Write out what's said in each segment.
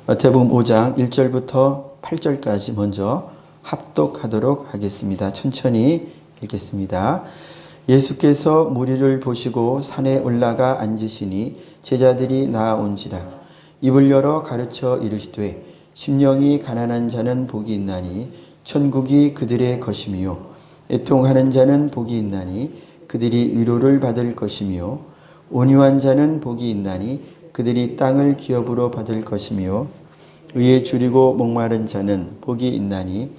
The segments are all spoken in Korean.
마태복음 5장 1절부터 8절까지 먼저 합독하도록 하겠습니다. 천천히 읽겠습니다. 예수께서 무리를 보시고 산에 올라가 앉으시니 제자들이 나아온지라. 입을 열어 가르쳐 이르시되 심령이 가난한 자는 복이 있나니 천국이 그들의 것이며 애통하는 자는 복이 있나니 그들이 위로를 받을 것이며 온유한 자는 복이 있나니 그들이 땅을 기업으로 받을 것이며 의에 줄이고 목마른 자는 복이 있나니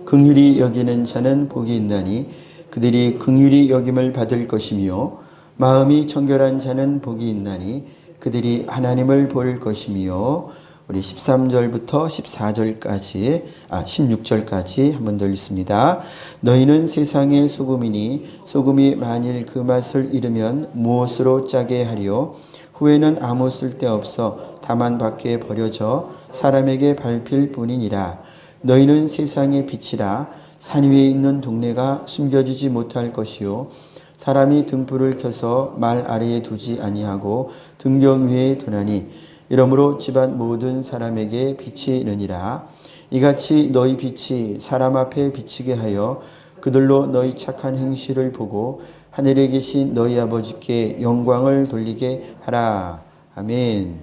긍휼히 여기는 자는 복이 있나니 그들이 긍휼히 여김을 받을 것이며 마음이 청결한 자는 복이 있나니 그들이 하나님을 볼 것이며 우리 13절부터 14절까지 16절까지 한 번 더 읽습니다. 너희는 세상의 소금이니 소금이 만일 그 맛을 잃으면 무엇으로 짜게 하리요? 후에는 아무 쓸데없어 다만 밖에 버려져 사람에게 밟힐 뿐이니라. 너희는 세상의 빛이라. 산 위에 있는 동네가 숨겨지지 못할 것이요 사람이 등불을 켜서 말 아래에 두지 아니하고 등경 위에 두나니 이러므로 집안 모든 사람에게 빛이 느니라. 이같이 너희 빛이 사람 앞에 비치게 하여 그들로 너희 착한 행실을 보고 하늘에 계신 너희 아버지께 영광을 돌리게 하라. 아멘.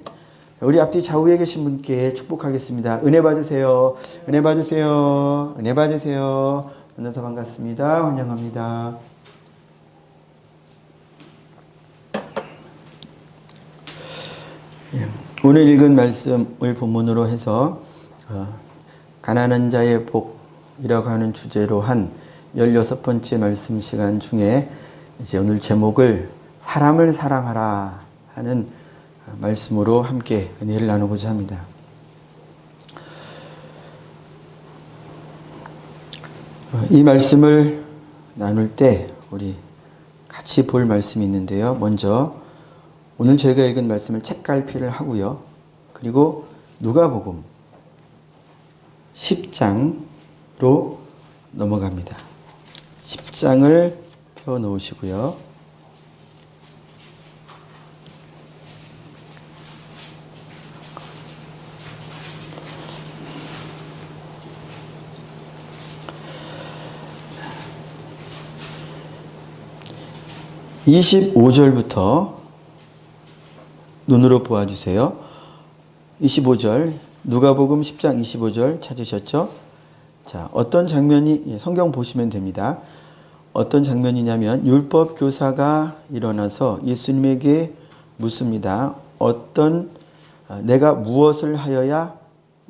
우리 앞뒤 좌우에 계신 분께 축복하겠습니다. 은혜 받으세요. 은혜 받으세요. 은혜 받으세요. 만나서 반갑습니다. 환영합니다. 오늘 읽은 말씀을 본문으로 해서 가난한 자의 복이라고 하는 주제로 한 16번째 말씀 시간 중에 이제 오늘 제목을 사람을 사랑하라 하는 말씀으로 함께 은혜를 나누고자 합니다. 이 말씀을 나눌 때 우리 같이 볼 말씀이 있는데요. 먼저 오늘 저희가 읽은 말씀을 책갈피를 하고요. 그리고 누가복음 10장로 넘어갑니다. 10장을 펴 놓으시고요. (25절부터) 눈으로 보아주세요. 25절 누가복음 10장 25절 찾으셨죠? 자, 어떤 장면이 성경 보시면 됩니다. 어떤 장면이냐면 율법 교사가 일어나서 예수님에게 묻습니다. 내가 무엇을 하여야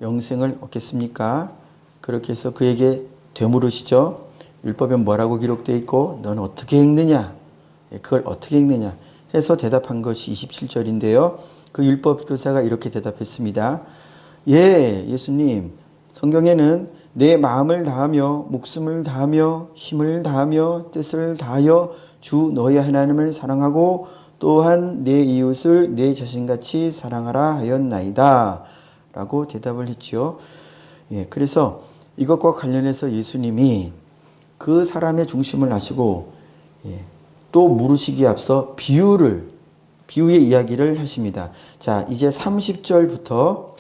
영생을 얻겠습니까? 그렇게 해서 그에게 되물으시죠. 율법에 뭐라고 기록되어 있고 넌 어떻게 읽느냐? 그걸 어떻게 읽느냐? 해서 대답한 것이 27절인데요. 그 율법 교사가 이렇게 대답했습니다. 예수님, 성경에는 내 마음을 다하며 목숨을 다하며 힘을 다하며 뜻을 다하여 주 너희 하나님을 사랑하고 또한 내 이웃을 내 자신같이 사랑하라 하였나이다 라고 대답을 했죠. 그래서 이것과 관련해서 예수님이 그 사람의 중심을 하시고 또 물으시기에 앞서 비유의 이야기를 하십니다. 자, 이제 30절부터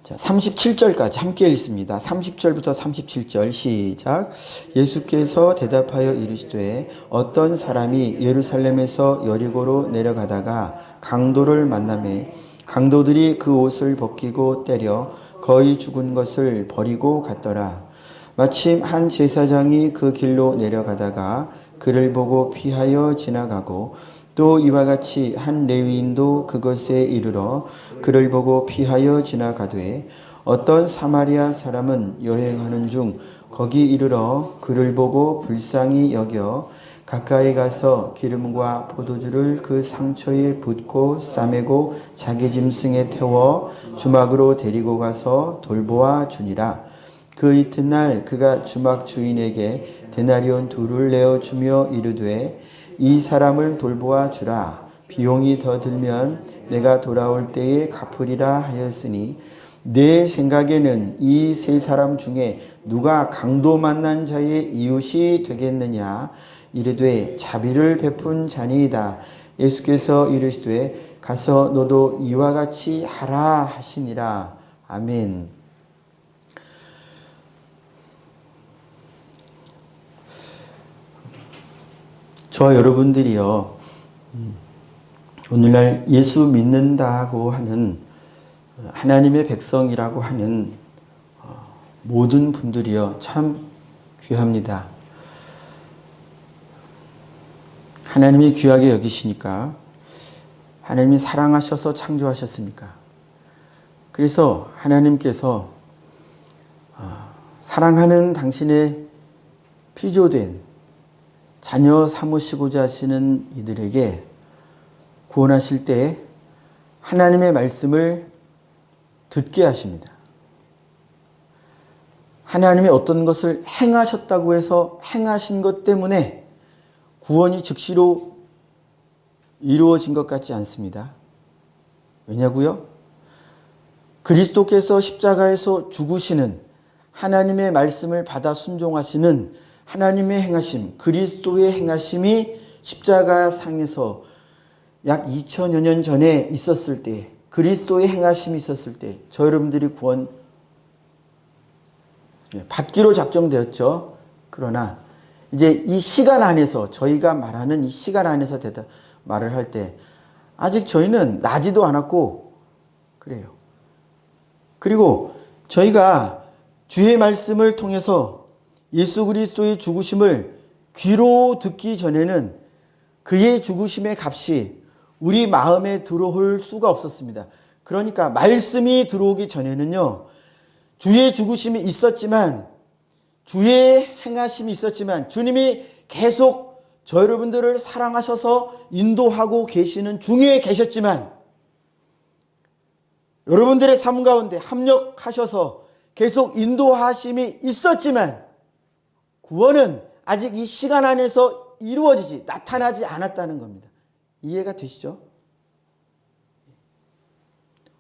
37절까지 함께 읽습니다. 30절부터 37절 시작. 예수께서 대답하여 이르시되 어떤 사람이 예루살렘에서 여리고로 내려가다가 강도를 만나매 강도들이 그 옷을 벗기고 때려 거의 죽은 것을 버리고 갔더라. 마침 한 제사장이 그 길로 내려가다가 그를 보고 피하여 지나가고 또 이와 같이 한 레위인도 그것에 이르러 그를 보고 피하여 지나가되 어떤 사마리아 사람은 여행하는 중 거기 이르러 그를 보고 불쌍히 여겨 가까이 가서 기름과 포도주를 그 상처에 붓고 싸매고 자기 짐승에 태워 주막으로 데리고 가서 돌보아 주니라. 그 이튿날 그가 주막 주인에게 데나리온 2를 내어주며 이르되 이 사람을 돌보아 주라. 비용이 더 들면 내가 돌아올 때에 갚으리라 하였으니 내 생각에는 이 세 사람 중에 누가 강도 만난 자의 이웃이 되겠느냐? 이르되 자비를 베푼 자니이다. 예수께서 이르시되 가서 너도 이와 같이 하라 하시니라. 아멘. 저와 여러분들이요, 오늘날 예수 믿는다고 하는 하나님의 백성이라고 하는 모든 분들이요 참 귀합니다. 하나님이 귀하게 여기시니까, 하나님이 사랑하셔서 창조하셨으니까, 그래서 하나님께서 사랑하는 당신의 피조된 자녀 삼으시고자 하시는 이들에게 구원하실 때 하나님의 말씀을 듣게 하십니다. 하나님이 어떤 것을 행하셨다고 해서 행하신 것 때문에 구원이 즉시로 이루어진 것 같지 않습니다. 왜냐고요? 그리스도께서 십자가에서 죽으시는, 하나님의 말씀을 받아 순종하시는 하나님의 행하심, 그리스도의 행하심이 십자가상에서 약 2000여 년 전에 있었을 때, 그리스도의 행하심이 있었을 때 저 여러분들이 구원 받기로 작정되었죠. 그러나 이제 이 시간 안에서, 저희가 말하는 이 시간 안에서 말을 할 때 아직 저희는 나지도 않았고 그래요. 그리고 저희가 주의 말씀을 통해서 예수 그리스도의 죽으심을 귀로 듣기 전에는 그의 죽으심의 값이 우리 마음에 들어올 수가 없었습니다. 그러니까 말씀이 들어오기 전에는요, 주의 죽으심이 있었지만, 주의 행하심이 있었지만, 주님이 계속 저 여러분들을 사랑하셔서 인도하고 계시는 중에 계셨지만, 여러분들의 삶 가운데 합력하셔서 계속 인도하심이 있었지만, 구원은 아직 이 시간 안에서 이루어지지, 나타나지 않았다는 겁니다. 이해가 되시죠?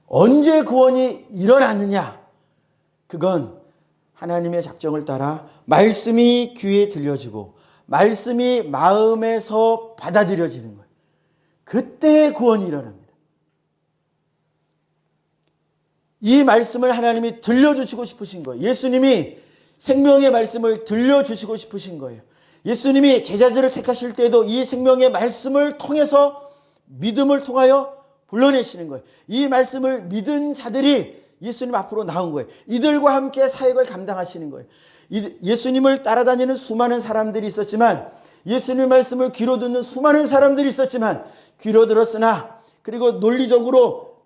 언제 구원이 일어났느냐? 그건 하나님의 작정을 따라 말씀이 귀에 들려지고 말씀이 마음에서 받아들여지는 거예요. 그때 구원이 일어납니다. 이 말씀을 하나님이 들려주시고 싶으신 거예요. 예수님이 생명의 말씀을 들려주시고 싶으신 거예요. 예수님이 제자들을 택하실 때도 이 생명의 말씀을 통해서, 믿음을 통하여 불러내시는 거예요. 이 말씀을 믿은 자들이 예수님 앞으로 나온 거예요. 이들과 함께 사역을 감당하시는 거예요. 예수님을 따라다니는 수많은 사람들이 있었지만, 예수님의 말씀을 귀로 듣는 수많은 사람들이 있었지만, 귀로 들었으나 그리고 논리적으로,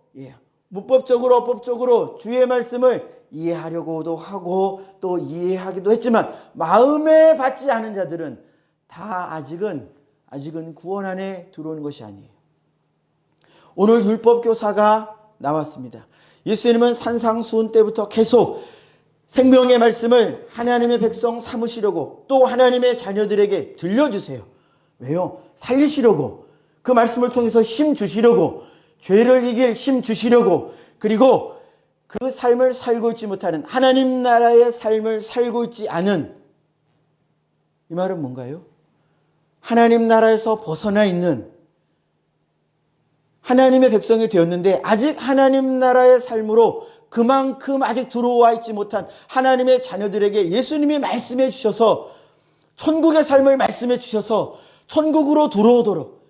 문법적으로, 어법적으로 주의 말씀을 이해하려고도 하고 또 이해하기도 했지만 마음에 받지 않은 자들은 다 아직은 구원 안에 들어오는 것이 아니에요. 오늘 율법교사가 나왔습니다. 예수님은 산상수훈 때부터 계속 생명의 말씀을 하나님의 백성 삼으시려고, 또 하나님의 자녀들에게 들려주세요. 왜요? 살리시려고, 그 말씀을 통해서 힘 주시려고, 죄를 이길 힘 주시려고, 그리고 그 삶을 살고 있지 못하는, 하나님 나라의 삶을 살고 있지 않은, 이 말은 뭔가요? 하나님 나라에서 벗어나 있는 하나님의 백성이 되었는데 아직 하나님 나라의 삶으로 그만큼 아직 들어와 있지 못한 하나님의 자녀들에게 예수님이 말씀해 주셔서, 천국의 삶을 말씀해 주셔서 천국으로 들어오도록,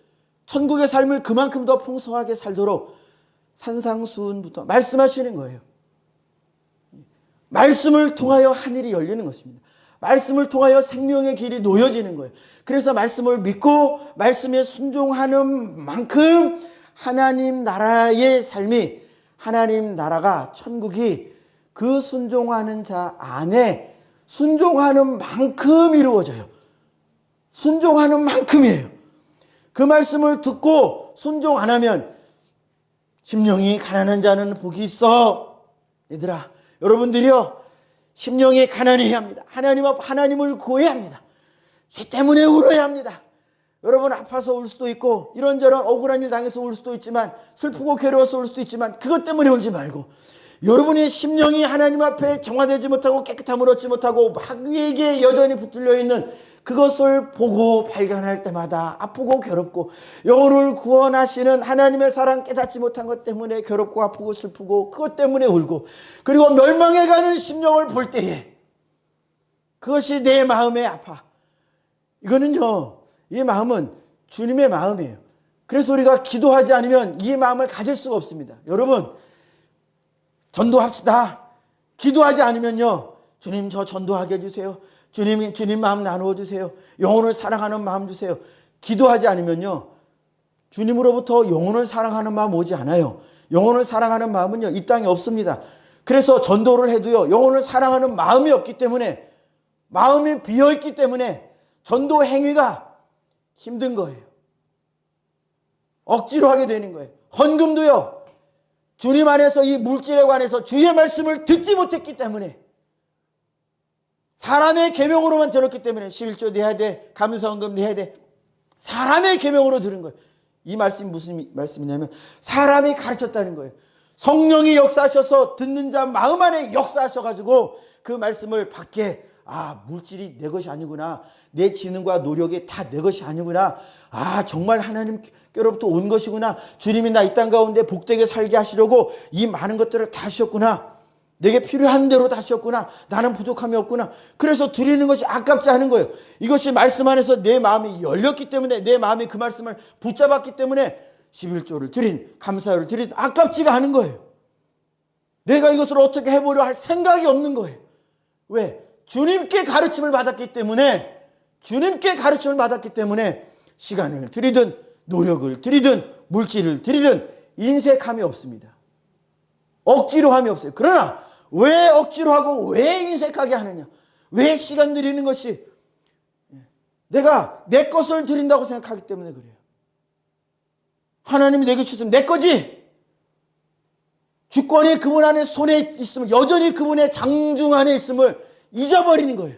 천국의 삶을 그만큼 더 풍성하게 살도록 산상수훈부터 말씀하시는 거예요. 말씀을 통하여 하늘이 열리는 것입니다. 말씀을 통하여 생명의 길이 놓여지는 거예요. 그래서 말씀을 믿고 말씀에 순종하는 만큼 하나님 나라의 삶이, 하나님 나라가, 천국이 그 순종하는 자 안에 순종하는 만큼 이루어져요. 순종하는 만큼이에요. 그 말씀을 듣고 순종 안 하면 심령이 가난한 자는 복이 있어. 얘들아, 여러분들이요, 심령이 가난해야 합니다. 하나님을 구해야 합니다. 죄 때문에 울어야 합니다. 여러분 아파서 울 수도 있고 이런저런 억울한 일 당해서 울 수도 있지만, 슬프고 괴로워서 울 수도 있지만 그것 때문에 울지 말고, 여러분의 심령이 하나님 앞에 정화되지 못하고 깨끗함을 얻지 못하고 마귀에게 여전히 붙들려 있는 그것을 보고 발견할 때마다 아프고 괴롭고 영혼을 구원하시는 하나님의 사랑 깨닫지 못한 것 때문에 괴롭고 아프고 슬프고 그것 때문에 울고 그리고 멸망해가는 심령을 볼 때에 그것이 내 마음에 아파. 이거는요, 이 마음은 주님의 마음이에요. 그래서 우리가 기도하지 않으면 이 마음을 가질 수가 없습니다. 여러분, 전도합시다. 기도하지 않으면요, 주님 저 전도하게 해주세요. 주님 마음 나누어 주세요. 영혼을 사랑하는 마음 주세요. 기도하지 않으면요, 주님으로부터 영혼을 사랑하는 마음 오지 않아요. 영혼을 사랑하는 마음은요, 이 땅에 없습니다. 그래서 전도를 해도요, 영혼을 사랑하는 마음이 없기 때문에, 마음이 비어있기 때문에 전도 행위가 힘든 거예요. 억지로 하게 되는 거예요. 헌금도요, 주님 안에서 이 물질에 관해서 주의 말씀을 듣지 못했기 때문에, 사람의 계명으로만 들었기 때문에 11조 내야 돼, 감사헌금 내야 돼, 사람의 계명으로 들은 거예요. 이 말씀이 무슨 말씀이냐면 사람이 가르쳤다는 거예요. 성령이 역사하셔서 듣는 자 마음 안에 역사하셔가지고 그 말씀을 받게, 물질이 내 것이 아니구나, 내 지능과 노력이 다 내 것이 아니구나, 정말 하나님께로부터 온 것이구나, 주님이 나 이 땅 가운데 복되게 살게 하시려고 이 많은 것들을 다 하셨구나, 내게 필요한 대로 다 하셨구나, 나는 부족함이 없구나, 그래서 드리는 것이 아깝지 않은 거예요. 이것이 말씀 안에서 내 마음이 열렸기 때문에, 내 마음이 그 말씀을 붙잡았기 때문에 11조를 드린, 감사를 드린, 아깝지가 않은 거예요. 내가 이것을 어떻게 해보려 할 생각이 없는 거예요. 왜? 주님께 가르침을 받았기 때문에, 주님께 가르침을 받았기 때문에 시간을 드리든 노력을 드리든 물질을 드리든 인색함이 없습니다. 억지로 함이 없어요. 그러나 왜 억지로 하고 왜 인색하게 하느냐, 왜 시간 드리는 것이 내가 내 것을 드린다고 생각하기 때문에 그래요. 하나님이 내게 주시면 내 거지. 주권이 그분 안에 손에 있음을, 여전히 그분의 장중 안에 있음을 잊어버리는 거예요.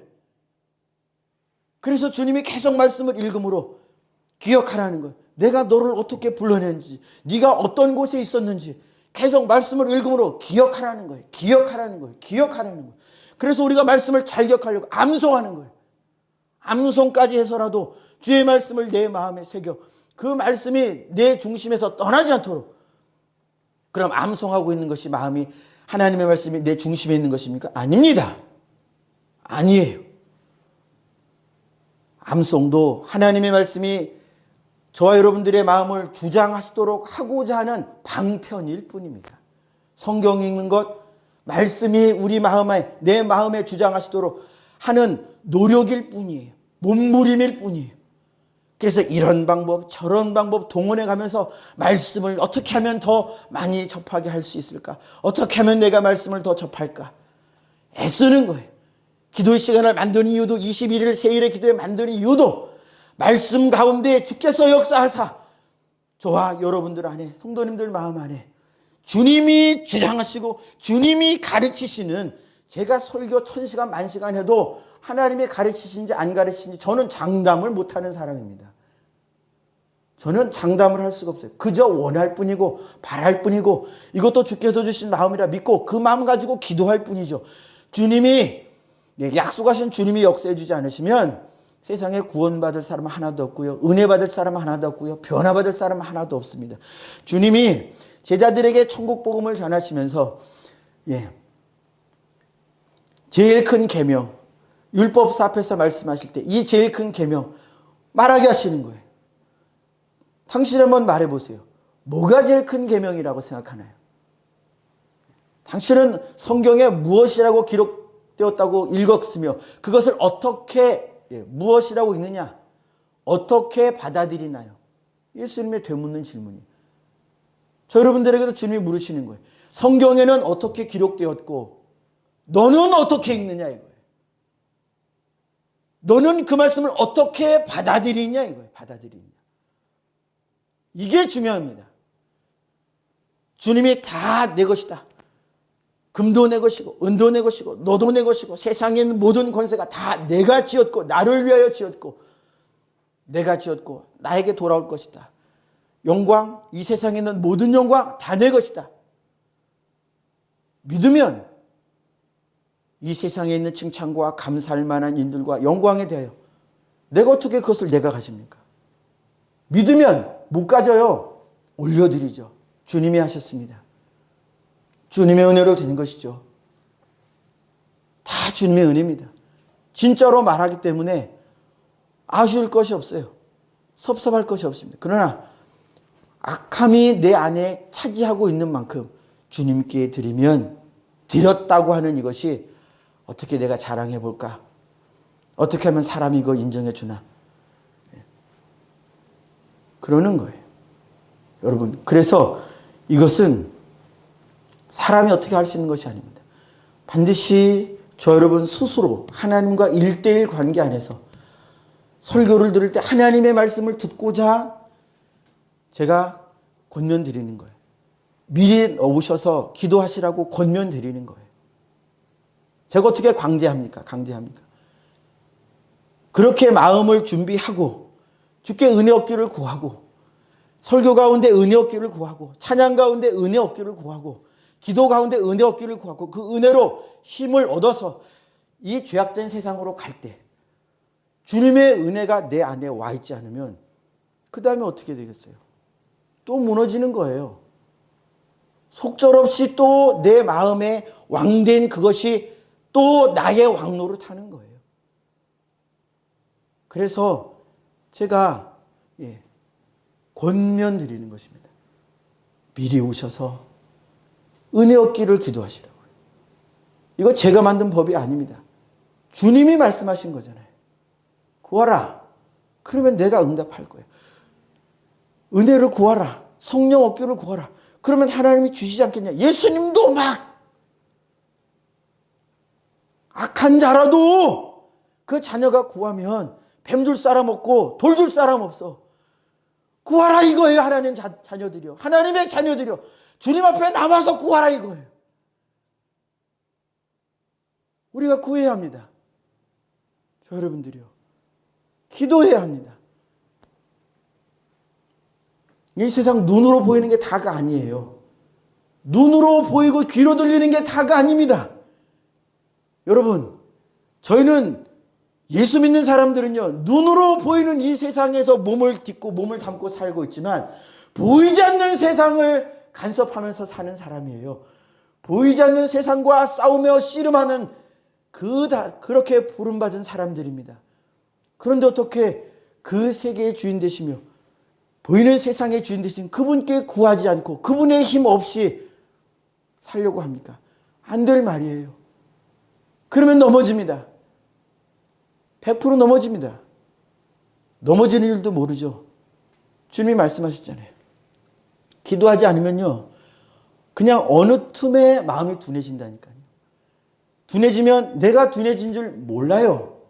그래서 주님이 계속 말씀을 읽음으로 기억하라는 거예요. 내가 너를 어떻게 불러냈는지, 네가 어떤 곳에 있었는지 계속 말씀을 읽음으로 기억하라는 거예요. 기억하라는 거예요. 기억하라는 거예요. 그래서 우리가 말씀을 잘 기억하려고 암송하는 거예요. 암송까지 해서라도 주의 말씀을 내 마음에 새겨 그 말씀이 내 중심에서 떠나지 않도록. 그럼 암송하고 있는 것이 마음이, 하나님의 말씀이 내 중심에 있는 것입니까? 아닙니다. 아니에요. 암송도 하나님의 말씀이 저와 여러분들의 마음을 주장하시도록 하고자 하는 방편일 뿐입니다. 성경 읽는 것, 말씀이 우리 마음에, 내 마음에 주장하시도록 하는 노력일 뿐이에요. 몸부림일 뿐이에요. 그래서 이런 방법 저런 방법 동원해 가면서 말씀을 어떻게 하면 더 많이 접하게 할 수 있을까, 어떻게 하면 내가 말씀을 더 접할까 애쓰는 거예요. 기도의 시간을 만드는 이유도, 21일 세일의 기도에 만드는 이유도 말씀 가운데 주께서 역사하사 저와 여러분들 안에, 성도님들 마음 안에 주님이 주장하시고 주님이 가르치시는, 제가 설교 1000시간 만시간 해도 하나님이 가르치신지 안 가르치신지 저는 장담을 못하는 사람입니다. 저는 장담을 할 수가 없어요. 그저 원할 뿐이고 바랄 뿐이고 이것도 주께서 주신 마음이라 믿고 그 마음 가지고 기도할 뿐이죠. 주님이, 약속하신 주님이 역사해 주지 않으시면 세상에 구원받을 사람은 하나도 없고요, 은혜 받을 사람은 하나도 없고요, 변화받을 사람은 하나도 없습니다. 주님이 제자들에게 천국 복음을 전하시면서 제일 큰 계명, 율법서 앞에서 말씀하실 때 이 제일 큰 계명 말하게 하시는 거예요. 당신 한번 말해보세요. 뭐가 제일 큰 계명이라고 생각하나요? 당신은 성경에 무엇이라고 기록되었다고 읽었으며 그것을 어떻게, 무엇이라고 읽느냐, 어떻게 받아들이나요? 예수님의 되묻는 질문이에요. 저 여러분들에게도 주님이 물으시는 거예요. 성경에는 어떻게 기록되었고 너는 어떻게 읽느냐 이거예요. 너는 그 말씀을 어떻게 받아들이냐 이거예요. 받아들이냐. 이게 중요합니다. 주님이 다 내 것이다. 금도 내 것이고 은도 내 것이고 너도 내 것이고 세상에 있는 모든 권세가 다 내가 지었고 나를 위하여 지었고 내가 지었고 나에게 돌아올 것이다. 영광, 이 세상에 있는 모든 영광 다 내 것이다. 믿으면 이 세상에 있는 칭찬과 감사할 만한 인들과 영광에 대하여 내가 어떻게 그것을 내가 가집니까? 믿으면 못 가져요. 올려드리죠. 주님이 하셨습니다. 주님의 은혜로 되는 것이죠. 다 주님의 은혜입니다. 진짜로 말하기 때문에 아쉬울 것이 없어요. 섭섭할 것이 없습니다. 그러나 악함이 내 안에 차지하고 있는 만큼 주님께 드리면 드렸다고 하는 이것이 어떻게 내가 자랑해 볼까? 어떻게 하면 사람이 이거 인정해 주나? 그러는 거예요. 여러분, 그래서 이것은 사람이 어떻게 할 수 있는 것이 아닙니다. 반드시 저 여러분 스스로 하나님과 1:1 관계 안에서 설교를 들을 때 하나님의 말씀을 듣고자 제가 권면 드리는 거예요. 미리 오셔서 기도하시라고 권면 드리는 거예요. 제가 어떻게 강제합니까? 그렇게 마음을 준비하고 주께 은혜 얻기를 구하고 설교 가운데 은혜 얻기를 구하고 찬양 가운데 은혜 얻기를 구하고 기도 가운데 은혜 얻기를 구하고 그 은혜로 힘을 얻어서 이 죄악된 세상으로 갈 때 주님의 은혜가 내 안에 와 있지 않으면 그 다음에 어떻게 되겠어요? 또 무너지는 거예요. 속절없이 또 내 마음에 왕된 그것이 또 나의 왕노로 타는 거예요. 그래서 제가 권면 드리는 것입니다. 미리 오셔서 은혜 얻기를 기도하시라고요. 이거 제가 만든 법이 아닙니다. 주님이 말씀하신 거잖아요. 구하라. 그러면 내가 응답할 거예요. 은혜를 구하라. 성령 얻기를 구하라. 그러면 하나님이 주시지 않겠냐. 예수님도 막 악한 자라도 그 자녀가 구하면 뱀 줄 사람 없고 돌 줄 사람 없어. 구하라 이거예요. 하나님 자녀들이요. 하나님의 자녀들이요. 주님 앞에 나와서 구하라 이거예요. 우리가 구해야 합니다. 저 여러분들이요. 기도해야 합니다. 이 세상 눈으로 보이는 게 다가 아니에요. 눈으로 보이고 귀로 들리는 게 다가 아닙니다. 여러분, 저희는 예수 믿는 사람들은요, 눈으로 보이는 이 세상에서 몸을 딛고 몸을 담고 살고 있지만 보이지 않는 세상을 간섭하면서 사는 사람이에요. 보이지 않는 세상과 싸우며 씨름하는 그렇게 부름받은 사람들입니다. 그런데 어떻게 그 세계의 주인 되시며 보이는 세상의 주인 되신 그분께 구하지 않고 그분의 힘 없이 살려고 합니까? 안 될 말이에요. 그러면 넘어집니다. 100% 넘어집니다. 넘어지는 일도 모르죠. 주님이 말씀하셨잖아요. 기도하지 않으면요, 그냥 어느 틈에 마음이 둔해진다니까요. 둔해지면 내가 둔해진 줄 몰라요.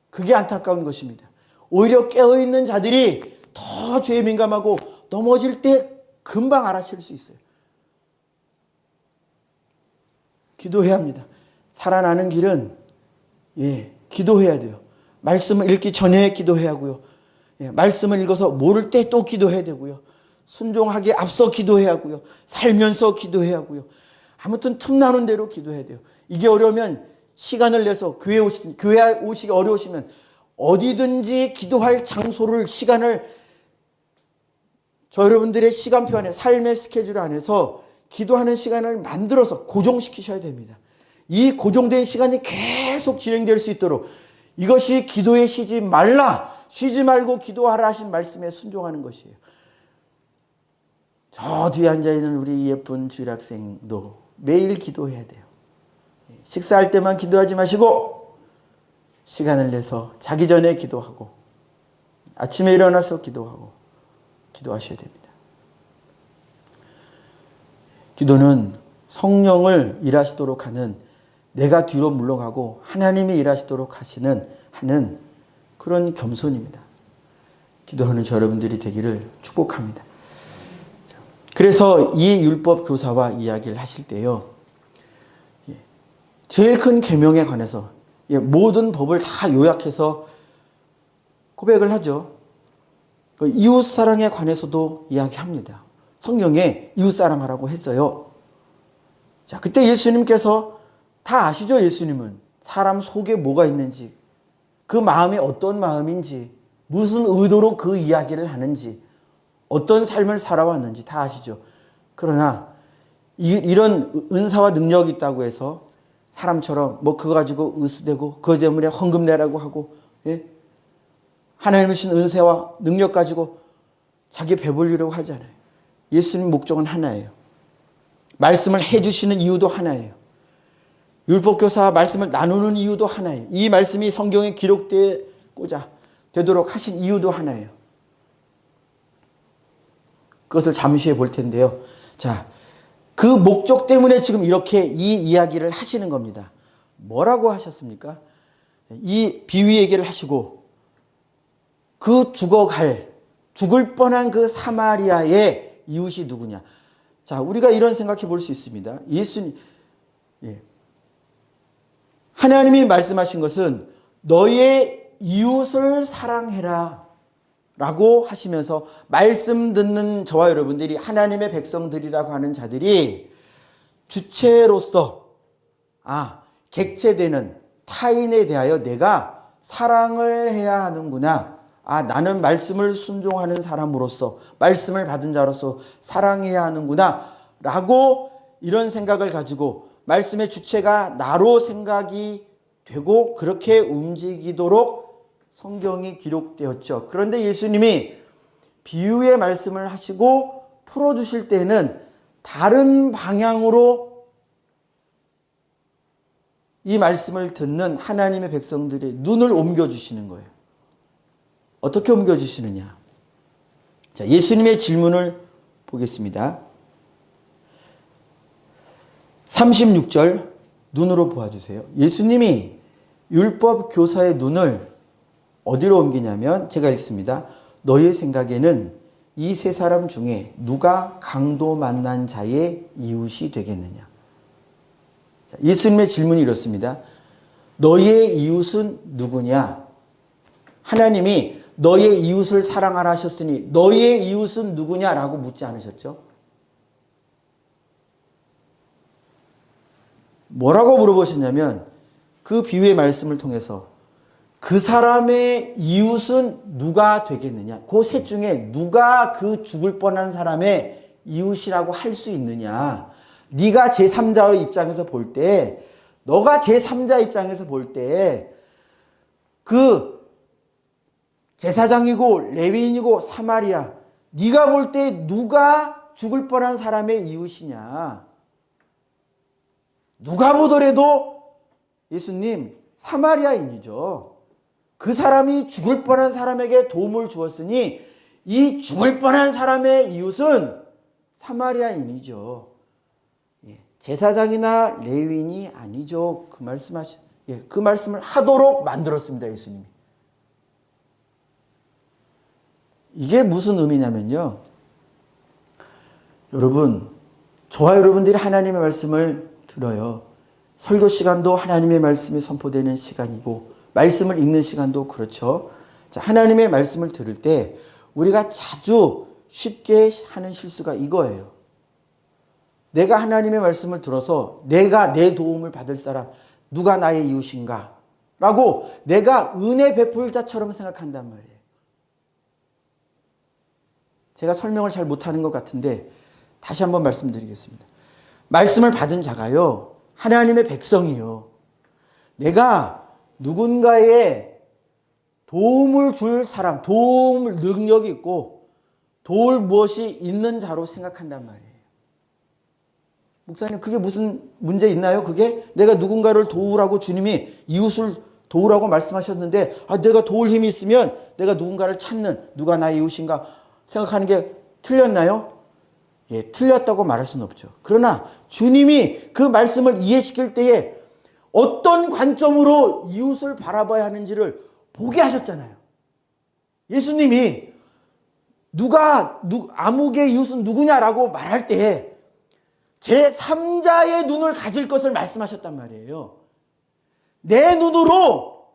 그게 안타까운 것입니다. 오히려 깨어있는 자들이 더 죄에 민감하고 넘어질 때 금방 알아챌 수 있어요. 기도해야 합니다. 살아나는 길은 기도해야 돼요. 말씀을 읽기 전에 기도해야 하고요. 말씀을 읽어서 모를 때 또 기도해야 되고요. 순종하기에 앞서 기도해야 하고요. 살면서 기도해야 하고요. 아무튼 틈나는 대로 기도해야 돼요. 이게 어려우면 시간을 내서 교회 오시기 어려우시면 어디든지 기도할 장소를 시간을 저 여러분들의 시간표 안에 삶의 스케줄 안에서 기도하는 시간을 만들어서 고정시키셔야 됩니다. 이 고정된 시간이 계속 진행될 수 있도록 이것이 기도에 쉬지 말라, 쉬지 말고 기도하라 하신 말씀에 순종하는 것이에요. 저 뒤에 앉아있는 우리 예쁜 주일학생도 매일 기도해야 돼요. 식사할 때만 기도하지 마시고 시간을 내서 자기 전에 기도하고 아침에 일어나서 기도하고 기도하셔야 됩니다. 기도는 성령을 일하시도록 하는, 내가 뒤로 물러가고 하나님이 일하시도록 하는 그런 겸손입니다. 기도하는 저 여러분들이 되기를 축복합니다. 그래서 이 율법 교사와 이야기를 하실 때요, 제일 큰 계명에 관해서 모든 법을 다 요약해서 고백을 하죠. 이웃사랑에 관해서도 이야기합니다. 성경에 이웃사랑하라고 했어요. 자, 그때 예수님께서 다 아시죠? 예수님은 사람 속에 뭐가 있는지 그 마음이 어떤 마음인지, 무슨 의도로 그 이야기를 하는지, 어떤 삶을 살아왔는지 다 아시죠. 그러나 이런 은사와 능력이 있다고 해서 사람처럼 뭐 그거 가지고 으스대고 그거 때문에 헌금 내라고 하고, 예? 하나님의 주신 은사와 능력 가지고 자기 배불리려고 하지 않아요. 예수님 목적은 하나예요. 말씀을 해주시는 이유도 하나예요. 율법교사와 말씀을 나누는 이유도 하나예요. 이 말씀이 성경에 기록되고자 되도록 하신 이유도 하나예요. 그것을 잠시 후에 볼 텐데요. 자, 그 목적 때문에 지금 이렇게 이 이야기를 하시는 겁니다. 뭐라고 하셨습니까? 이 비유 얘기를 하시고 그 죽을 뻔한 그 사마리아의 이웃이 누구냐. 자, 우리가 이런 생각해 볼 수 있습니다. 예수님, 하나님이 말씀하신 것은 너의 이웃을 사랑해라 라고 하시면서 말씀 듣는 저와 여러분들이 하나님의 백성들이라고 하는 자들이 주체로서 객체되는 타인에 대하여 내가 사랑을 해야 하는구나. 나는 말씀을 순종하는 사람으로서 말씀을 받은 자로서 사랑해야 하는구나 라고 이런 생각을 가지고 말씀의 주체가 나로 생각이 되고 그렇게 움직이도록 성경이 기록되었죠. 그런데 예수님이 비유의 말씀을 하시고 풀어주실 때는 다른 방향으로 이 말씀을 듣는 하나님의 백성들의 눈을 옮겨주시는 거예요. 어떻게 옮겨주시느냐. 자, 예수님의 질문을 보겠습니다. 36절 눈으로 보아주세요. 예수님이 율법 교사의 눈을 어디로 옮기냐면 제가 읽습니다. 너의 생각에는 이 세 사람 중에 누가 강도 만난 자의 이웃이 되겠느냐. 자, 예수님의 질문이 이렇습니다. 너의 이웃은 누구냐? 하나님이 너의 이웃을 사랑하라 하셨으니 너의 이웃은 누구냐라고 묻지 않으셨죠? 뭐라고 물어보셨냐면 그 비유의 말씀을 통해서 그 사람의 이웃은 누가 되겠느냐? 그 셋 중에 누가 그 죽을 뻔한 사람의 이웃이라고 할 수 있느냐? 네가 제3자의 입장에서 볼 때, 너가 제3자 입장에서 볼 때 그 제사장이고 레위인이고 사마리아, 네가 볼 때 누가 죽을 뻔한 사람의 이웃이냐? 누가 보더라도 예수님 사마리아인이죠. 그 사람이 죽을 뻔한 사람에게 도움을 주었으니 이 죽을 뻔한 사람의 이웃은 사마리아인이죠. 제사장이나 레위인이 아니죠. 그 말씀을 하도록 만들었습니다. 예수님이. 이게 무슨 의미냐면요. 여러분, 저와 여러분들이 하나님의 말씀을 들어요. 설교 시간도 하나님의 말씀이 선포되는 시간이고 말씀을 읽는 시간도 그렇죠. 자, 하나님의 말씀을 들을 때 우리가 자주 쉽게 하는 실수가 이거예요. 내가 하나님의 말씀을 들어서 내가 내 도움을 받을 사람, 누가 나의 이웃인가? 라고 내가 은혜 베풀 자처럼 생각한단 말이에요. 제가 설명을 잘 못하는 것 같은데 다시 한번 말씀드리겠습니다. 말씀을 받은 자가요, 하나님의 백성이요. 내가 누군가의 도움을 줄 사람, 도움을 능력이 있고 도울 무엇이 있는 자로 생각한단 말이에요. 목사님, 그게 무슨 문제 있나요? 그게 내가 누군가를 도우라고 주님이 이웃을 도우라고 말씀하셨는데 내가 도울 힘이 있으면 내가 누군가를 찾는, 누가 나의 이웃인가 생각하는 게 틀렸나요? 틀렸다고 말할 수는 없죠. 그러나 주님이 그 말씀을 이해시킬 때에 어떤 관점으로 이웃을 바라봐야 하는지를 보게 하셨잖아요. 예수님이 아무개의 이웃은 누구냐라고 말할 때에 제3자의 눈을 가질 것을 말씀하셨단 말이에요. 내 눈으로,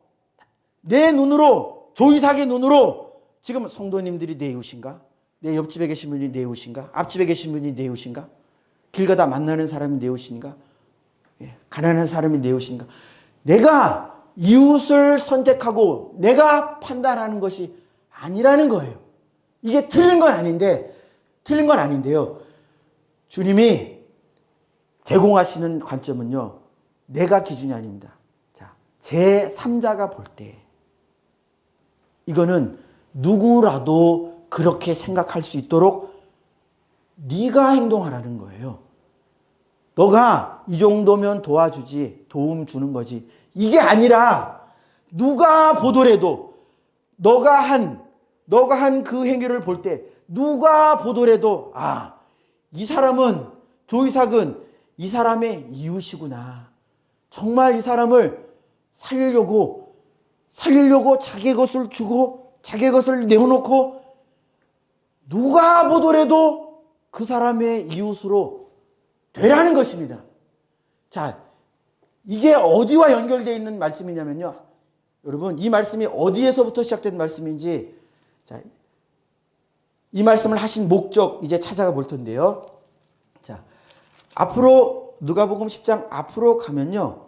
조이삭의 눈으로 지금 성도님들이 내 이웃인가? 내 옆집에 계신 분이 내 이웃인가? 앞집에 계신 분이 내 이웃인가? 길 가다 만나는 사람이 내 이웃인가? 가난한 사람이 내 이웃인가? 내가 이웃을 선택하고 내가 판단하는 것이 아니라는 거예요. 이게 틀린 건 아닌데요. 주님이 제공하시는 관점은요, 내가 기준이 아닙니다. 자, 제3자가 볼 때, 이거는 누구라도 그렇게 생각할 수 있도록 네가 행동하라는 거예요. 너가 이 정도면 도와주지, 도움 주는 거지. 이게 아니라 누가 보더라도 너가 한 그 행위를 볼 때 누가 보더라도 이 사람은 조이삭은 이 사람의 이웃이구나. 정말 이 사람을 살리려고 자기 것을 주고 자기 것을 내어놓고 누가 보더라도 그 사람의 이웃으로 되라는 것입니다. 자, 이게 어디와 연결되어 있는 말씀이냐면요. 여러분, 이 말씀이 어디에서부터 시작된 말씀인지, 자, 이 말씀을 하신 목적 이제 찾아가 볼 텐데요. 자, 앞으로 누가복음 10장 앞으로 가면요.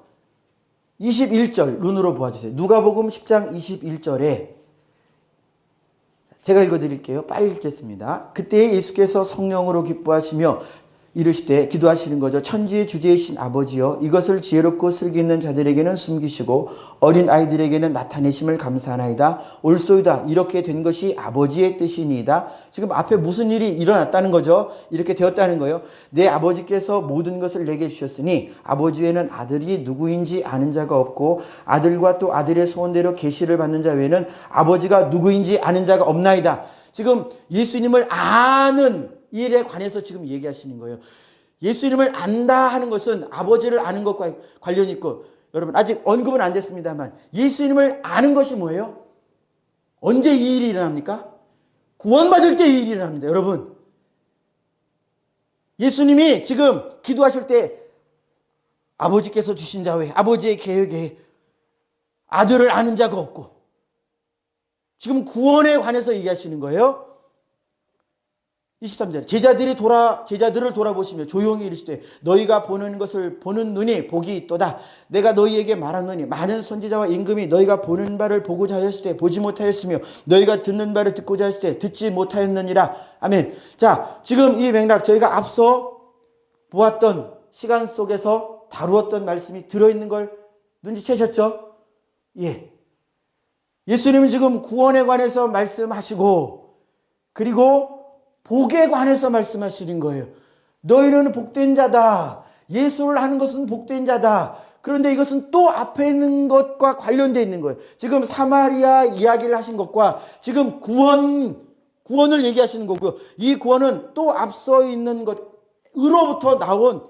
21절 눈으로 보아주세요. 누가복음 10장 21절에 제가 읽어드릴게요. 빨리 읽겠습니다. 그때 예수께서 성령으로 기뻐하시며 이르시되 기도하시는 거죠. 천지의 주제이신 아버지여, 이것을 지혜롭고 슬기 있는 자들에게는 숨기시고 어린 아이들에게는 나타내심을 감사하나이다. 옳소이다. 이렇게 된 것이 아버지의 뜻이니이다. 지금 앞에 무슨 일이 일어났다는 거죠. 이렇게 되었다는 거예요. 내 아버지께서 모든 것을 내게 주셨으니 아버지 외에는 아들이 누구인지 아는 자가 없고 아들과 또 아들의 소원대로 계시를 받는 자 외에는 아버지가 누구인지 아는 자가 없나이다. 지금 예수님을 아는 일에 관해서 지금 얘기하시는 거예요. 예수님을 안다 하는 것은 아버지를 아는 것과 관련이 있고, 여러분 아직 언급은 안 됐습니다만 예수님을 아는 것이 뭐예요? 언제 이 일이 일어납니까? 구원받을 때 이 일이 일어납니다. 여러분, 예수님이 지금 기도하실 때 아버지께서 주신 자 외에 아버지의 계획에 아들을 아는 자가 없고, 지금 구원에 관해서 얘기하시는 거예요. 23절 제자들을 돌아보시며 조용히 이르시되 너희가 보는 것을 보는 눈이 복이 있도다. 내가 너희에게 말하노니 많은 선지자와 임금이 너희가 보는 바를 보고자 하였을 때 보지 못하였으며 너희가 듣는 바를 듣고자 하였을 때 듣지 못하였느니라. 아멘. 자, 지금 이 맥락 저희가 앞서 보았던 시간 속에서 다루었던 말씀이 들어있는 걸 눈치채셨죠? 예. 예수님은 지금 구원에 관해서 말씀하시고, 그리고 복에 관해서 말씀하시는 거예요. 너희는 복된 자다. 예수를 하는 것은 복된 자다. 그런데 이것은 또 앞에 있는 것과 관련되어 있는 거예요. 지금 사마리아 이야기를 하신 것과 지금 구원을 얘기하시는 거고요. 이 구원은 또 앞서 있는 것으로부터 나온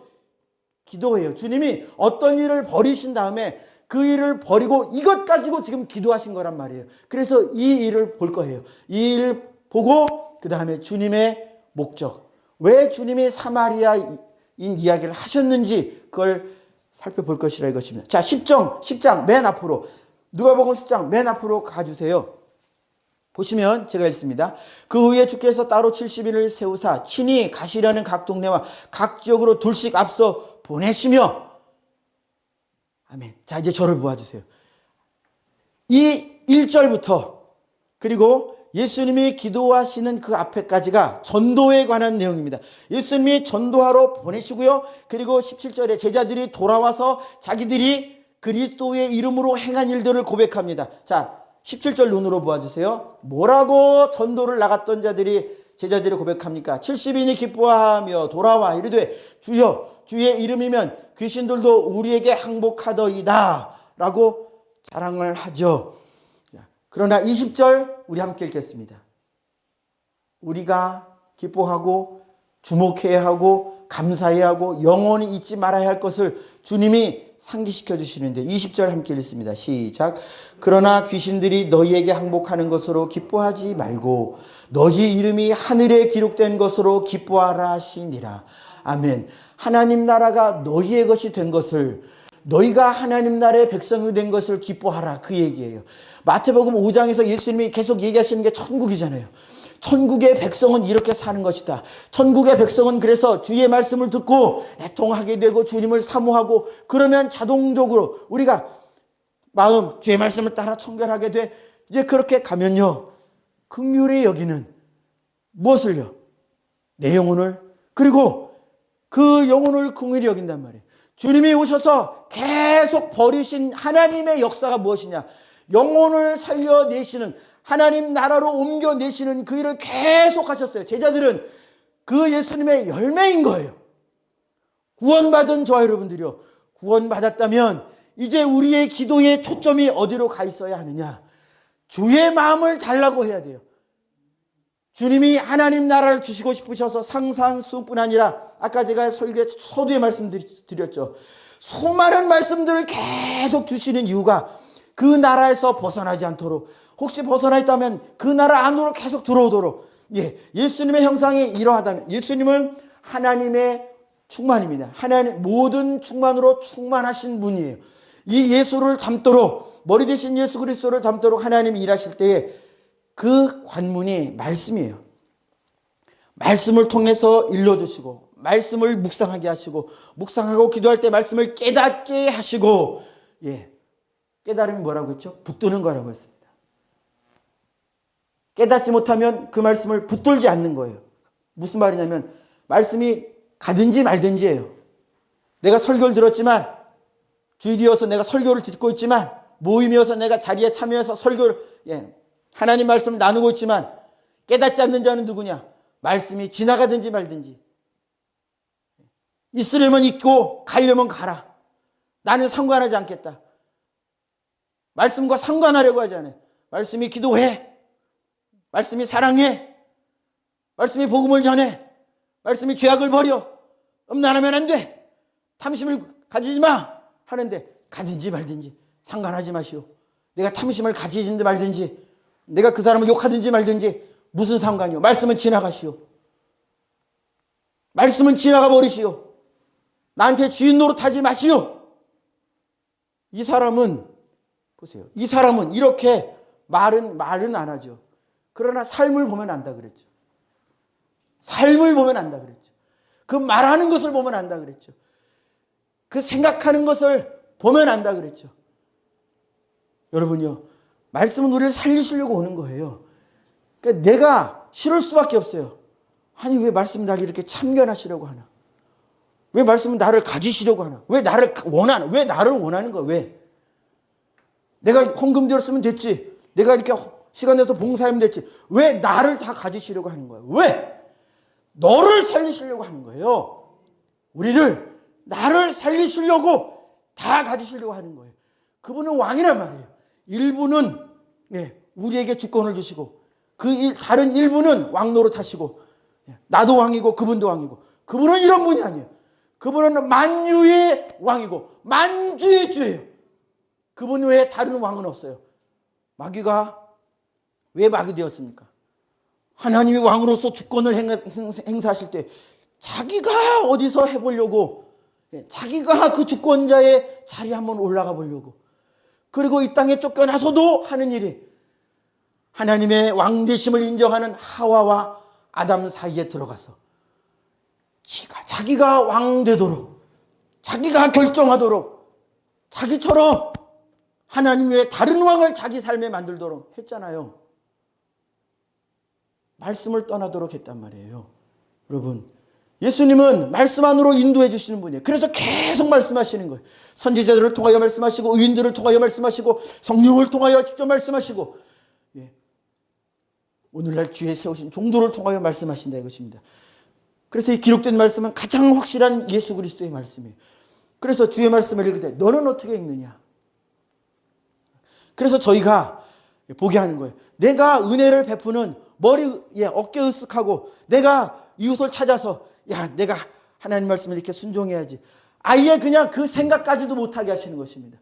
기도예요. 주님이 어떤 일을 버리신 다음에 그 일을 버리고 이것 가지고 지금 기도하신 거란 말이에요. 그래서 이 일을 볼 거예요. 이 일을 보고 그 다음에 주님의 목적, 왜 주님이 사마리아인 이야기를 하셨는지 그걸 살펴볼 것이라 이것입니다. 자, 10장 맨 앞으로, 누가복음 10장 맨 앞으로 가주세요. 보시면 제가 읽습니다. 그 후에 주께서 따로 70인을 세우사 친히 가시려는 각 동네와 각 지역으로 둘씩 앞서 보내시며, 아멘. 자, 이제 저를 보아주세요. 이 1절부터 그리고 예수님이 기도하시는 그 앞에까지가 전도에 관한 내용입니다. 예수님이 전도하러 보내시고요. 그리고 17절에 제자들이 돌아와서 자기들이 그리스도의 이름으로 행한 일들을 고백합니다. 자, 17절 눈으로 보아주세요. 뭐라고 전도를 나갔던 제자들이 고백합니까? 70인이 기뻐하며 돌아와 이르되 주여, 주의 이름이면 귀신들도 우리에게 항복하더이다 라고 자랑을 하죠. 그러나 20절 우리 함께 읽겠습니다. 우리가 기뻐하고 주목해야 하고 감사해야 하고 영원히 잊지 말아야 할 것을 주님이 상기시켜 주시는데 20절 함께 읽습니다. 시작. 그러나 귀신들이 너희에게 항복하는 것으로 기뻐하지 말고 너희 이름이 하늘에 기록된 것으로 기뻐하라 하시니라. 아멘. 하나님 나라가 너희의 것이 된 것을, 너희가 하나님 나라의 백성이 된 것을 기뻐하라, 그 얘기예요. 마태복음 5장에서 예수님이 계속 얘기하시는 게 천국이잖아요. 천국의 백성은 이렇게 사는 것이다. 천국의 백성은 그래서 주의 말씀을 듣고 애통하게 되고 주님을 사모하고, 그러면 자동적으로 우리가 마음, 주의 말씀을 따라 청결하게 돼. 이제 그렇게 가면요, 긍휼히 여기는 무엇을요? 내 영혼을, 그리고 그 영혼을 긍휼히 여긴단 말이에요. 주님이 오셔서 계속 버리신 하나님의 역사가 무엇이냐? 영혼을 살려내시는, 하나님 나라로 옮겨내시는 그 일을 계속 하셨어요. 제자들은 그 예수님의 열매인 거예요. 구원받은 저와 여러분들이요, 구원받았다면 이제 우리의 기도의 초점이 어디로 가 있어야 하느냐? 주의 마음을 달라고 해야 돼요. 주님이 하나님 나라를 주시고 싶으셔서 상산수뿐 아니라 아까 제가 서두에 말씀드렸죠. 수많은 말씀들을 계속 주시는 이유가 그 나라에서 벗어나지 않도록, 혹시 벗어나 있다면 그 나라 안으로 계속 들어오도록. 예수님의 형상이 이러하다면, 예수님은 하나님의 충만입니다. 하나님 모든 충만으로 충만하신 분이에요. 이 예수를 닮도록, 머리 대신 예수 그리스도를 닮도록 하나님이 일하실 때에 그 관문이 말씀이에요. 말씀을 통해서 일러주시고, 말씀을 묵상하게 하시고, 묵상하고 기도할 때 말씀을 깨닫게 하시고, 깨달음이 뭐라고 했죠? 붙드는 거라고 했습니다. 깨닫지 못하면 그 말씀을 붙들지 않는 거예요. 무슨 말이냐면, 말씀이 가든지 말든지예요. 내가 설교를 들었지만, 주일이어서 내가 설교를 듣고 있지만, 모임이어서 내가 자리에 참여해서 설교를, 하나님 말씀을 나누고 있지만 깨닫지 않는 자는 누구냐? 말씀이 지나가든지 말든지. 있으려면 있고 가려면 가라. 나는 상관하지 않겠다. 말씀과 상관하려고 하지 않아요. 말씀이 기도해. 말씀이 사랑해. 말씀이 복음을 전해. 말씀이 죄악을 버려. 음란하면 안 돼. 탐심을 가지지 마. 하는데 가든지 말든지 상관하지 마시오. 내가 탐심을 가지든지 말든지, 내가 그 사람을 욕하든지 말든지 무슨 상관이요? 말씀은 지나가시오. 말씀은 지나가 버리시오. 나한테 주인 노릇하지 마시오. 이 사람은 보세요. 이 사람은 이렇게 말은 안 하죠. 그러나 삶을 보면 안다 그랬죠. 삶을 보면 안다 그랬죠. 그 말하는 것을 보면 안다 그랬죠. 그 생각하는 것을 보면 안다 그랬죠. 여러분요, 말씀은 우리를 살리시려고 오는 거예요. 그러니까 내가 싫을 수밖에 없어요. 아니, 왜 말씀이 나를 이렇게 참견하시려고 하나? 왜 말씀은 나를 가지시려고 하나? 왜 나를 원하나? 왜 나를 원하는 거야? 왜? 내가 헌금 들었으면 됐지. 내가 이렇게 시간 내서 봉사하면 됐지. 왜 나를 다 가지시려고 하는 거야? 왜? 너를 살리시려고 하는 거예요. 우리를, 나를 살리시려고 다 가지시려고 하는 거예요. 그분은 왕이란 말이에요. 일부는 우리에게 주권을 주시고, 다른 일부는 왕노릇 하시고, 나도 왕이고 그분도 왕이고. 그분은 이런 분이 아니에요. 그분은 만유의 왕이고 만주의 주예요. 그분 외에 다른 왕은 없어요. 마귀가 왜 마귀 되었습니까? 하나님이 왕으로서 주권을 행사하실 때 자기가 어디서 해보려고, 자기가 그 주권자의 자리에 한번 올라가 보려고, 그리고 이 땅에 쫓겨나서도 하는 일이 하나님의 왕되심을 인정하는 하와와 아담 사이에 들어가서 자기가 왕되도록, 자기가 결정하도록, 자기처럼 하나님 외에 다른 왕을 자기 삶에 만들도록 했잖아요. 말씀을 떠나도록 했단 말이에요. 여러분, 예수님은 말씀 안으로 인도해 주시는 분이에요. 그래서 계속 말씀하시는 거예요. 선지자들을 통하여 말씀하시고, 의인들을 통하여 말씀하시고, 성령을 통하여 직접 말씀하시고, 오늘날 주에 세우신 종도를 통하여 말씀하신다 이것입니다. 그래서 이 기록된 말씀은 가장 확실한 예수 그리스도의 말씀이에요. 그래서 주의 말씀을 읽을 때 너는 어떻게 읽느냐? 그래서 저희가 보게 하는 거예요. 내가 은혜를 베푸는 어깨 으쓱하고, 내가 이웃을 찾아서 내가 하나님 말씀을 이렇게 순종해야지, 아예 그냥 그 생각까지도 못하게 하시는 것입니다.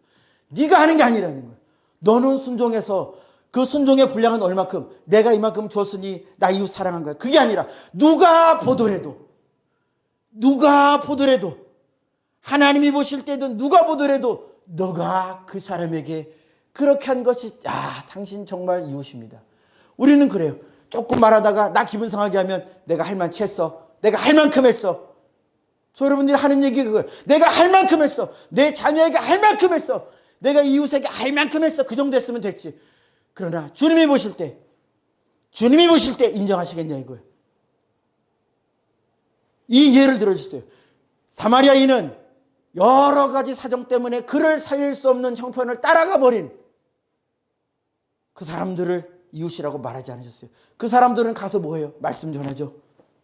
네가 하는 게 아니라는 거예요. 너는 순종해서 그 순종의 분량은 얼마큼, 내가 이만큼 줬으니 나 이웃 사랑한 거야. 그게 아니라 누가 보더라도 하나님이 보실 때도 누가 보더라도 너가 그 사람에게 그렇게 한 것이 당신 정말 이웃입니다. 우리는 그래요. 조금 말하다가 나 기분 상하게 하면 내가 할 만치 했어. 내가 할 만큼 했어. 저 여러분들이 하는 얘기 그거예요. 내가 할 만큼 했어. 내 자녀에게 할 만큼 했어. 내가 이웃에게 할 만큼 했어. 그 정도 했으면 됐지. 그러나 주님이 보실 때 인정하시겠냐 이거예요. 이 예를 들어주세요. 사마리아인은 여러 가지 사정 때문에 그를 살릴 수 없는 형편을 따라가 버린 그 사람들을 이웃이라고 말하지 않으셨어요. 그 사람들은 가서 뭐해요? 말씀 전하죠.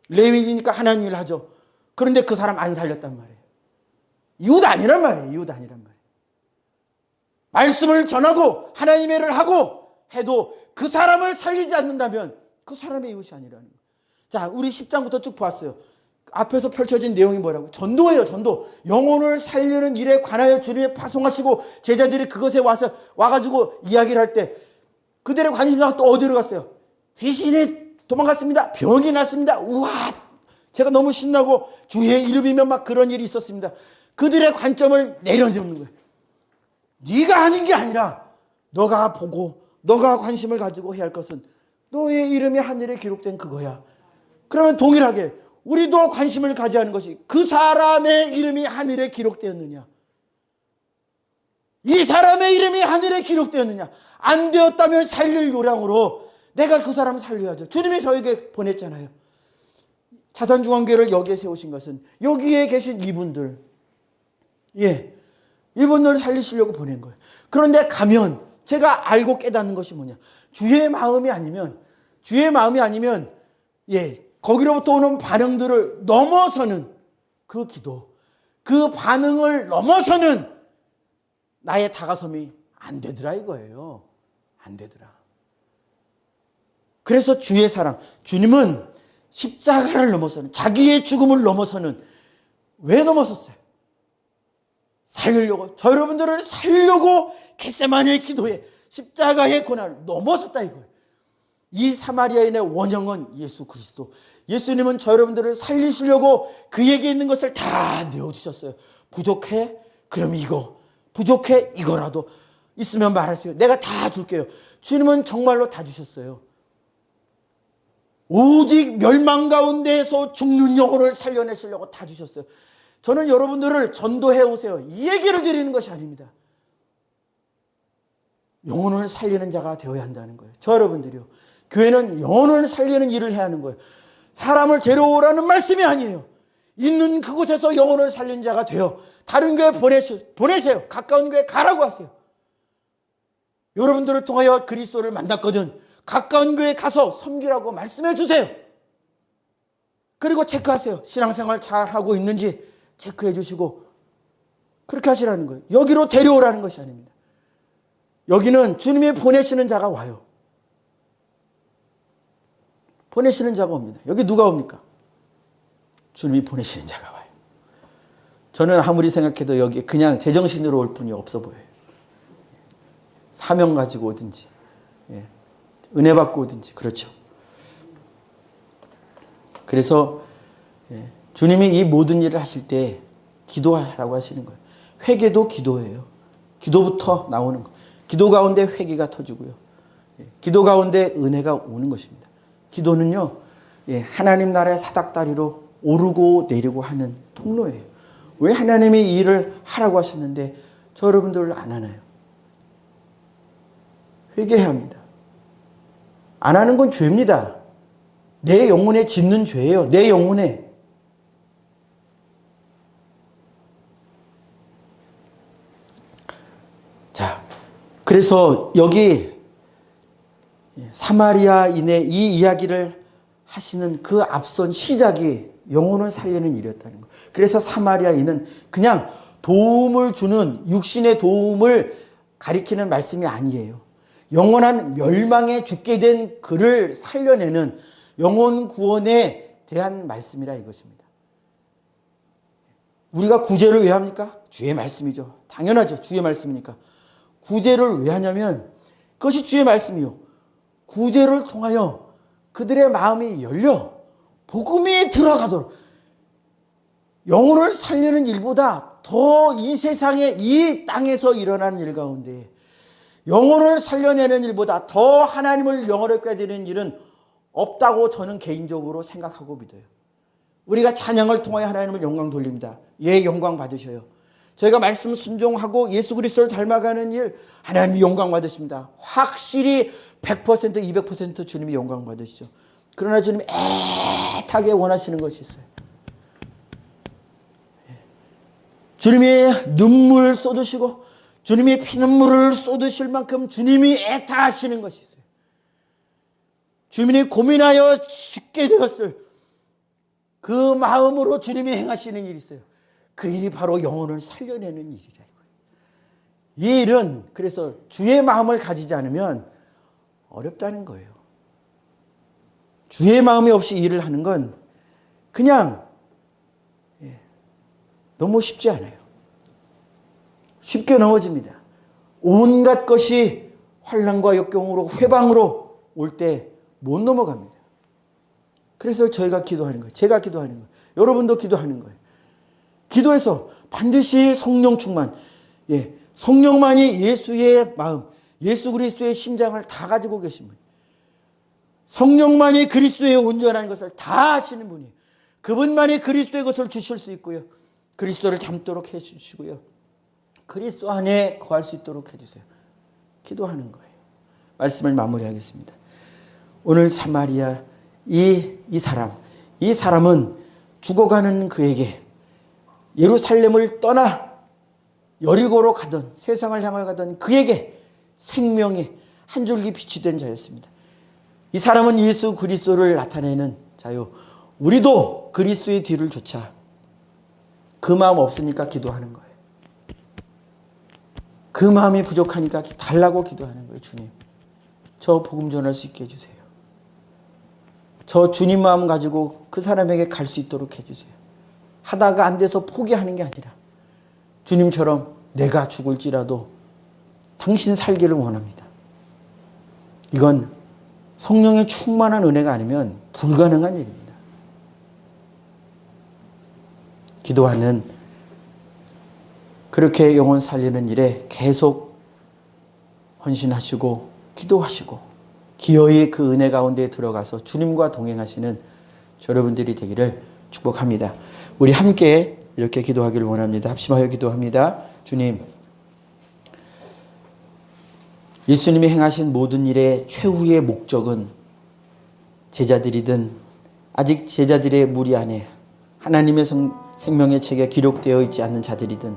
레위인이니까 하나님 일 하죠. 그런데 그 사람 안 살렸단 말이에요. 이웃 아니란 말이에요. 이웃 아니란 말이에요. 말씀을 전하고 하나님의 일을 하고 해도 그 사람을 살리지 않는다면 그 사람의 이웃이 아니라는 거예요. 자, 우리 10장부터 쭉 보았어요. 앞에서 펼쳐진 내용이 뭐라고? 전도예요. 전도. 영혼을 살리는 일에 관하여 주님이 파송하시고 제자들이 그것에 와가지고 이야기를 할 때 그들의 관심사가 또 어디로 갔어요? 귀신이 도망갔습니다. 병이 났습니다. 우와! 제가 너무 신나고 주의 이름이면 막 그런 일이 있었습니다. 그들의 관점을 내려놓는 거예요. 네가 하는 게 아니라 너가 보고 너가 관심을 가지고 해야 할 것은 너의 이름이 하늘에 기록된 그거야. 그러면 동일하게 우리도 관심을 가져야 하는 것이 그 사람의 이름이 하늘에 기록되었느냐, 이 사람의 이름이 하늘에 기록되었느냐. 안 되었다면 살릴 요량으로 내가 그 사람을 살려야죠. 주님이 저에게 보냈잖아요. 차산중앙교회를 여기에 세우신 것은 여기에 계신 이분들, 이분들을 살리시려고 보낸 거예요. 그런데 가면 제가 알고 깨닫는 것이 뭐냐, 주의 마음이 아니면 거기로부터 오는 반응들을 넘어서는 그 기도, 그 반응을 넘어서는 나의 다가섬이 안 되더라 이거예요. 안 되더라. 그래서 주의 사랑, 주님은 십자가를 넘어서는, 자기의 죽음을 넘어서는, 왜 넘어섰어요? 살리려고, 저 여러분들을 살려고 겟세마네의 기도에 십자가의 고난을 넘어섰다 이거예요. 이 사마리아인의 원형은 예수 그리스도. 예수님은 저 여러분들을 살리시려고 그에게 있는 것을 다 내어주셨어요. 부족해? 그럼 이거. 부족해? 이거라도 있으면 말하세요. 내가 다 줄게요. 주님은 정말로 다 주셨어요. 오직 멸망 가운데에서 죽는 영혼을 살려내시려고 다 주셨어요. 저는 여러분들을 전도해 오세요, 이 얘기를 드리는 것이 아닙니다. 영혼을 살리는 자가 되어야 한다는 거예요. 저 여러분들이요, 교회는 영혼을 살리는 일을 해야 하는 거예요. 사람을 데려오라는 말씀이 아니에요. 있는 그곳에서 영혼을 살리는 자가 되어 다른 교회 보내세요. 가까운 교회 가라고 하세요. 여러분들을 통하여 그리스도를 만났거든 가까운 교회 가서 섬기라고 말씀해 주세요. 그리고 체크하세요. 신앙생활 잘하고 있는지 체크해 주시고 그렇게 하시라는 거예요. 여기로 데려오라는 것이 아닙니다. 여기는 주님이 보내시는 자가 와요. 보내시는 자가 옵니다. 여기 누가 옵니까? 주님이 보내시는 자가 와요. 저는 아무리 생각해도 여기 그냥 제정신으로 올 분이 없어 보여요. 사명 가지고 오든지, 은혜 받고 오든지, 그렇죠. 그래서 주님이 이 모든 일을 하실 때 기도하라고 하시는 거예요. 회개도 기도예요. 기도부터 나오는 거예요. 기도 가운데 회개가 터지고요. 기도 가운데 은혜가 오는 것입니다. 기도는요, 하나님 나라의 사닥다리로 오르고 내리고 하는 통로예요. 왜 하나님이 이 일을 하라고 하셨는데 저 여러분들을 안 하나요? 회개해야 합니다. 안 하는 건 죄입니다. 내 영혼에 짓는 죄예요. 내 영혼에. 자, 그래서 여기 사마리아인의 이 이야기를 하시는 그 앞선 시작이 영혼을 살리는 일이었다는 거예요. 그래서 사마리아인은 그냥 도움을 주는, 육신의 도움을 가리키는 말씀이 아니에요. 영원한 멸망에 죽게 된 그를 살려내는 영혼 구원에 대한 말씀이라 이것입니다. 우리가 구제를 왜 합니까? 주의 말씀이죠. 당연하죠. 주의 말씀이니까. 구제를 왜 하냐면 그것이 주의 말씀이요. 구제를 통하여 그들의 마음이 열려 복음이 들어가도록, 영혼을 살리는 일보다 더 이 세상에, 이 땅에서 일어나는 일 가운데 영혼을 살려내는 일보다 더 하나님을 영어롭게 되는 일은 없다고 저는 개인적으로 생각하고 믿어요. 우리가 찬양을 통하여 하나님을 영광 돌립니다. 예, 영광 받으셔요. 저희가 말씀 순종하고 예수 그리스도를 닮아가는 일, 하나님이 영광 받으십니다. 확실히 100%, 200% 주님이 영광 받으시죠. 그러나 주님이 애타게 원하시는 것이 있어요. 주님이 눈물 쏟으시고 주님이 피눈물을 쏟으실 만큼 주님이 애타하시는 것이 있어요. 주님이 고민하여 죽게 되었을 그 마음으로 주님이 행하시는 일이 있어요. 그 일이 바로 영혼을 살려내는 일이라. 이 일은 그래서 주의 마음을 가지지 않으면 어렵다는 거예요. 주의 마음이 없이 일을 하는 건 그냥 너무 쉽지 않아요. 쉽게 넘어집니다. 온갖 것이 환난과 역경으로 회방으로 올 때 못 넘어갑니다. 그래서 저희가 기도하는 거예요. 제가 기도하는 거예요. 여러분도 기도하는 거예요. 기도해서 반드시 성령 충만, 성령만이 예수의 마음, 예수 그리스도의 심장을 다 가지고 계신 분이에요. 성령만이 그리스도의 온전한 것을 다 아시는 분이에요. 그분만이 그리스도의 것을 주실 수 있고요. 그리스도를 닮도록 해주시고요. 그리스도 안에 거할 수 있도록 해주세요. 기도하는 거예요. 말씀을 마무리하겠습니다. 오늘 사마리아 이 사람은 죽어가는 그에게 예루살렘을 떠나 여리고로 가던 세상을 향하여 가던 그에게 생명의 한 줄기 빛이 된 자였습니다. 이 사람은 예수 그리스도를 나타내는 자요. 우리도 그리스도의 뒤를 쫓아 그 마음 없으니까 기도하는 거예요. 그 마음이 부족하니까 달라고 기도하는 거예요. 주님, 저 복음 전할 수 있게 해주세요. 저 주님 마음 가지고 그 사람에게 갈 수 있도록 해주세요. 하다가 안 돼서 포기하는 게 아니라 주님처럼 내가 죽을지라도 당신 살기를 원합니다. 이건 성령의 충만한 은혜가 아니면 불가능한 일입니다. 기도하는, 그렇게 영혼 살리는 일에 계속 헌신하시고 기도하시고 기어이 그 은혜 가운데 들어가서 주님과 동행하시는 여러분들이 되기를 축복합니다. 우리 함께 이렇게 기도하기를 원합니다. 합심하여 기도합니다. 주님, 예수님이 행하신 모든 일의 최후의 목적은 제자들이든 아직 제자들의 무리 안에 하나님의 생명의 책에 기록되어 있지 않는 자들이든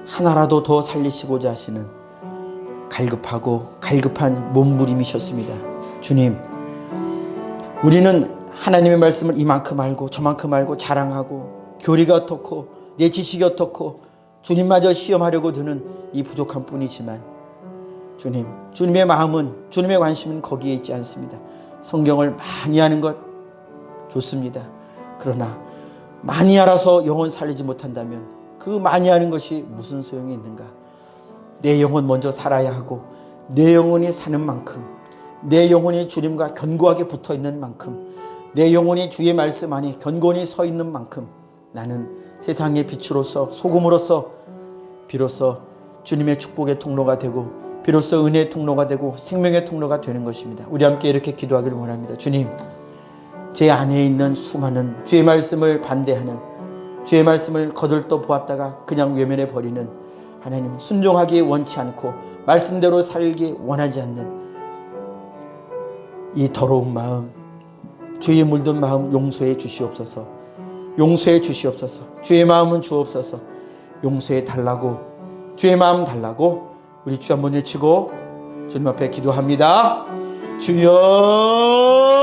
하나라도 더 살리시고자 하시는 갈급한 몸부림이셨습니다. 주님, 우리는 하나님의 말씀을 이만큼 알고 저만큼 알고 자랑하고 교리가 어떻고 내 지식이 어떻고 주님마저 시험하려고 드는 이 부족한 뿐이지만 주님, 주님의 마음은, 주님의 관심은 거기에 있지 않습니다. 성경을 많이 아는 것 좋습니다. 그러나 많이 알아서 영혼 살리지 못한다면 그 많이 아는 것이 무슨 소용이 있는가? 내 영혼 먼저 살아야 하고 내 영혼이 사는 만큼, 내 영혼이 주님과 견고하게 붙어있는 만큼, 내 영혼이 주의 말씀 안에 견고히 서 있는 만큼 나는 세상의 빛으로서 소금으로서 비로소 주님의 축복의 통로가 되고 비로소 은혜의 통로가 되고 생명의 통로가 되는 것입니다. 우리 함께 이렇게 기도하기를 원합니다. 주님, 제 안에 있는 수많은 주의 말씀을 반대하는, 주의 말씀을 거들떠 보았다가 그냥 외면해 버리는, 하나님 순종하기 원치 않고 말씀대로 살기 원하지 않는 이 더러운 마음, 주의 물든 마음 용서해 주시옵소서. 용서해 주시옵소서. 주의 마음은 주옵소서. 용서해 달라고, 주의 마음 달라고 우리 주 한번 외치고 주님 앞에 기도합니다. 주여